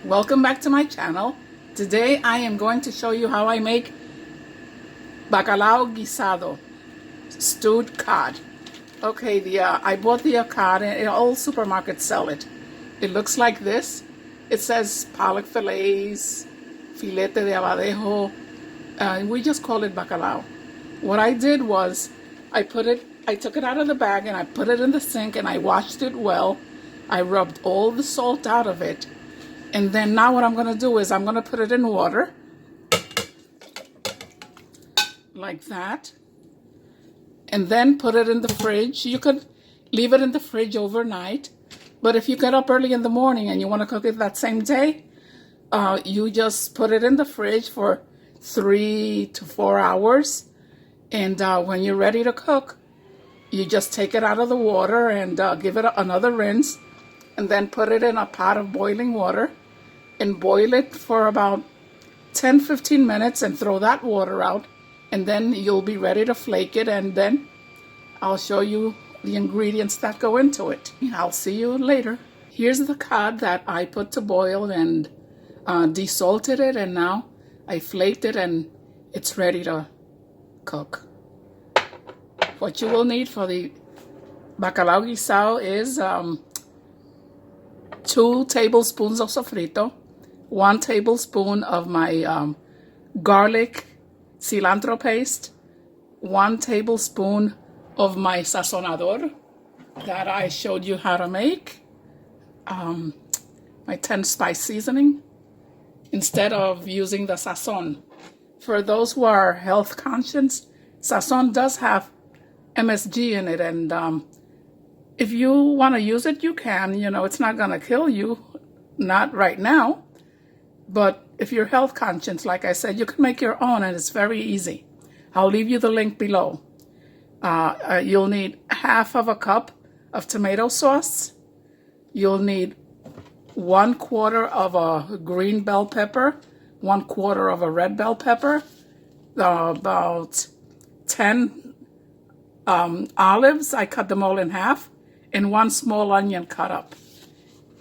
Welcome back to my channel. Today I am going to show you how I make Bacalao Guisado, stewed cod. Okay, I bought the cod and all supermarkets sell it. It looks like this. It says pollock fillets, filete de abadejo. We just call it bacalao. What I did was I took it out of the bag and I put it in the sink and I washed it well. I rubbed all the salt out of it. And then now what I'm going to do is I'm going to put it in water, like that, and then put it in the fridge. You could leave it in the fridge overnight, but if you get up early in the morning and you want to cook it that same day, you just put it in the fridge for 3 to 4 hours, and when you're ready to cook, you just take it out of the water and give it another rinse, and then put it in a pot of boiling water and boil it for about 10-15 minutes and throw that water out, and then you'll be ready to flake it, and then I'll show you the ingredients that go into it. I'll see you later. Here's the cod that I put to boil and desalted it, and now I flaked it and it's ready to cook. What you will need for the Bacalao Guisado is 2 tablespoons of sofrito, 1 tablespoon of my garlic cilantro paste, 1 tablespoon of my sazonador that I showed you how to make, my 10 spice seasoning, instead of using the sazon. For those who are health conscious, sazon does have MSG in it, and if you want to use it, you can. You know, it's not going to kill you, not right now. But if you're health conscious, like I said, you can make your own, and it's very easy. I'll leave you the link below. You'll need 1/2 cup of tomato sauce. You'll need 1/4 of a green bell pepper, 1/4 of a red bell pepper, about 10 olives. I cut them all in half, and 1 small onion cut up.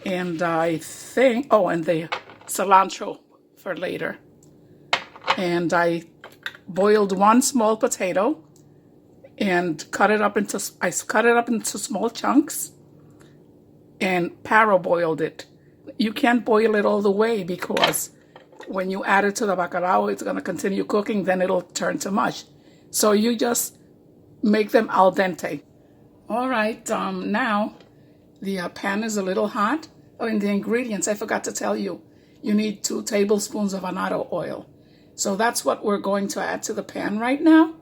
And I think, and the cilantro for later. And I boiled 1 small potato and cut it up into small chunks and parboiled it. You can't boil it all the way because when you add it to the bacalao, it's going to continue cooking, then it'll turn to mush. So you just make them al dente. All right, now the pan is a little hot. Oh, and the ingredients, I forgot to tell you. You need 2 tablespoons of annatto oil. So that's what we're going to add to the pan right now.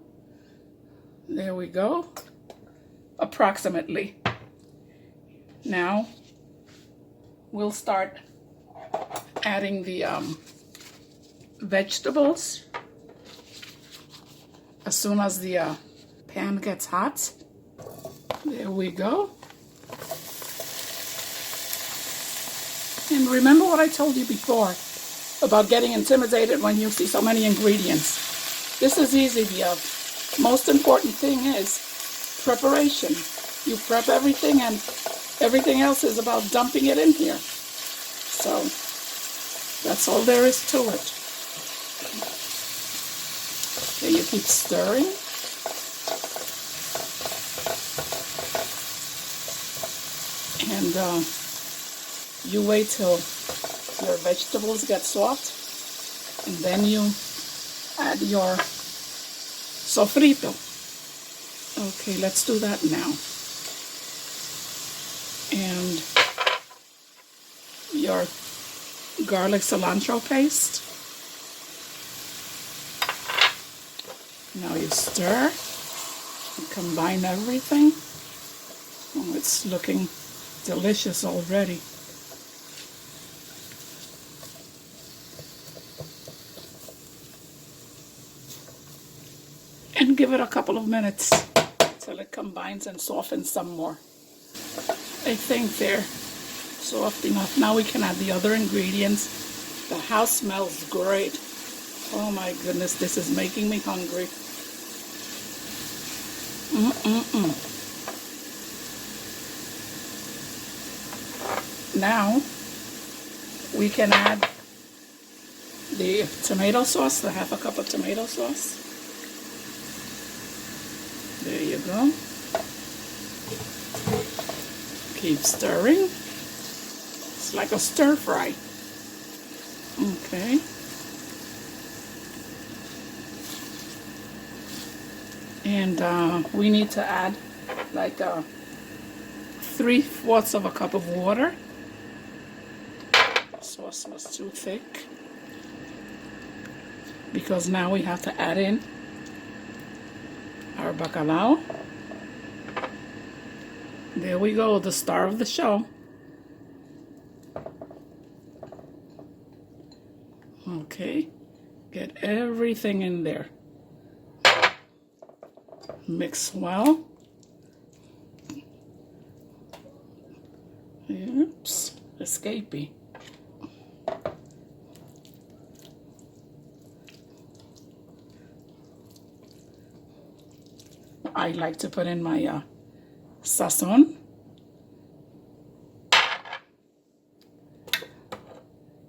There we go. Approximately. Now, we'll start adding the vegetables as soon as the pan gets hot. There we go. And remember what I told you before about getting intimidated when you see so many ingredients. This is easy. The most important thing is preparation. You prep everything, and everything else is about dumping it in here. So that's all there is to it. Okay, you keep stirring. And you wait till your vegetables get soft, and then you add your sofrito. Okay, let's do that now. And your garlic cilantro paste. Now you stir and combine everything. Oh, it's looking delicious already. And give it a couple of minutes till it combines and softens some more. I think they're soft enough. Now we can add the other ingredients. The house smells great. Oh my goodness, this is making me hungry. Now we can add the tomato sauce, the half a cup of tomato sauce. There you go. Keep stirring. It's like a stir fry. Okay. And we need to add like 3/4 of a cup of water. The sauce was too thick because now we have to add in our bacalao. There we go, the star of the show. Okay, get everything in there. Mix well. Oops, escapee. I like to put in my sazon.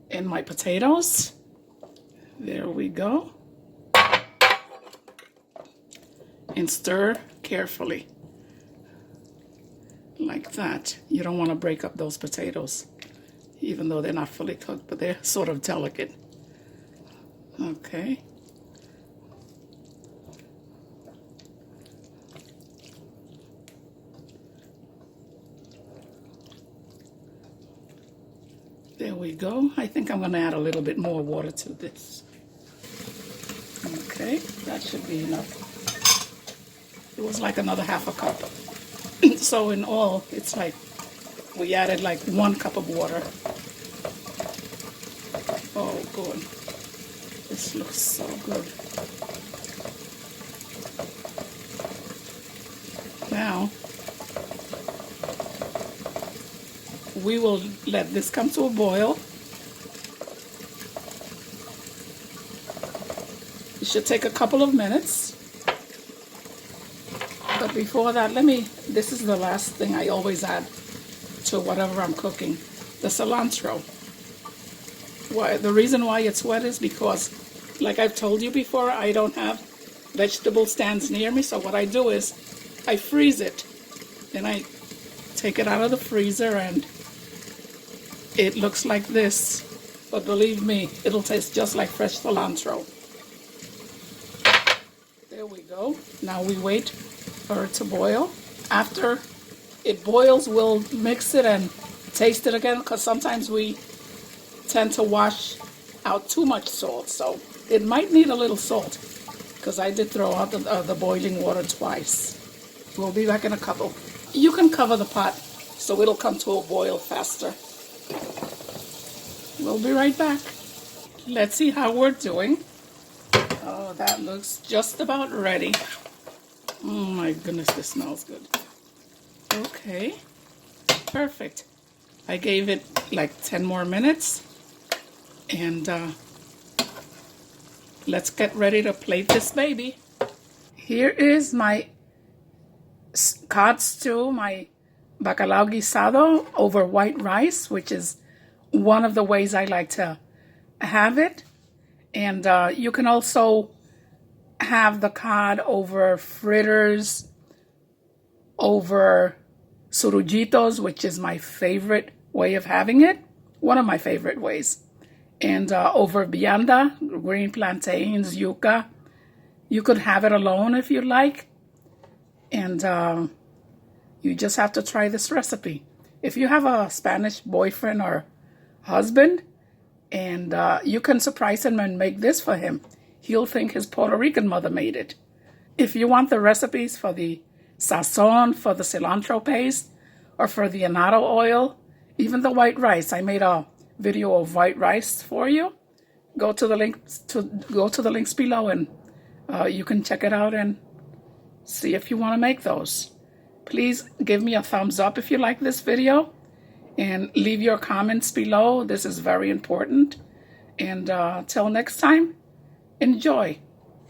In my potatoes. There we go. And stir carefully. Like that. You don't want to break up those potatoes, even though they're not fully cooked, but they're sort of delicate. Okay. There we go. I think I'm going to add a little bit more water to this. Okay, that should be enough. It was like another half a cup. So in all, it's like we added like 1 cup of water. Oh, good. This looks so good. Now, we will let this come to a boil. It should take a couple of minutes. But before that, this is the last thing I always add to whatever I'm cooking, the cilantro. Why? The reason why it's wet is because, like I've told you before, I don't have vegetable stands near me, so what I do is I freeze it. Then I take it out of the freezer and it looks like this, but believe me, it'll taste just like fresh cilantro. There we go. Now we wait for it to boil. After it boils, we'll mix it and taste it again, because sometimes we tend to wash out too much salt, so it might need a little salt, because I did throw out the boiling water twice. We'll be back in a couple. You can cover the pot so it'll come to a boil faster. We'll be right back. Let's see how we're doing. Oh, that looks just about ready. Oh my goodness, this smells good. Okay, perfect. I gave it like 10 more minutes. And let's get ready to plate this baby. Here is my cod stew, my bacalao guisado over white rice, which is one of the ways I like to have it. And you can also have the cod over fritters, over surujitos, which is my favorite way of having it. One of my favorite ways. And over vianda, green plantains, yuca. You could have it alone if you like. And you just have to try this recipe. If you have a Spanish boyfriend or husband, and you can surprise him and make this for him, he'll think his Puerto Rican mother made it. If you want the recipes for the sazon, for the cilantro paste, or for the annatto oil, even the white rice, I made a video of white rice for you. Go to the links below, and you can check it out and see if you want to make those. Please give me a thumbs up if you like this video, and leave your comments below. This is very important. And till next time, enjoy.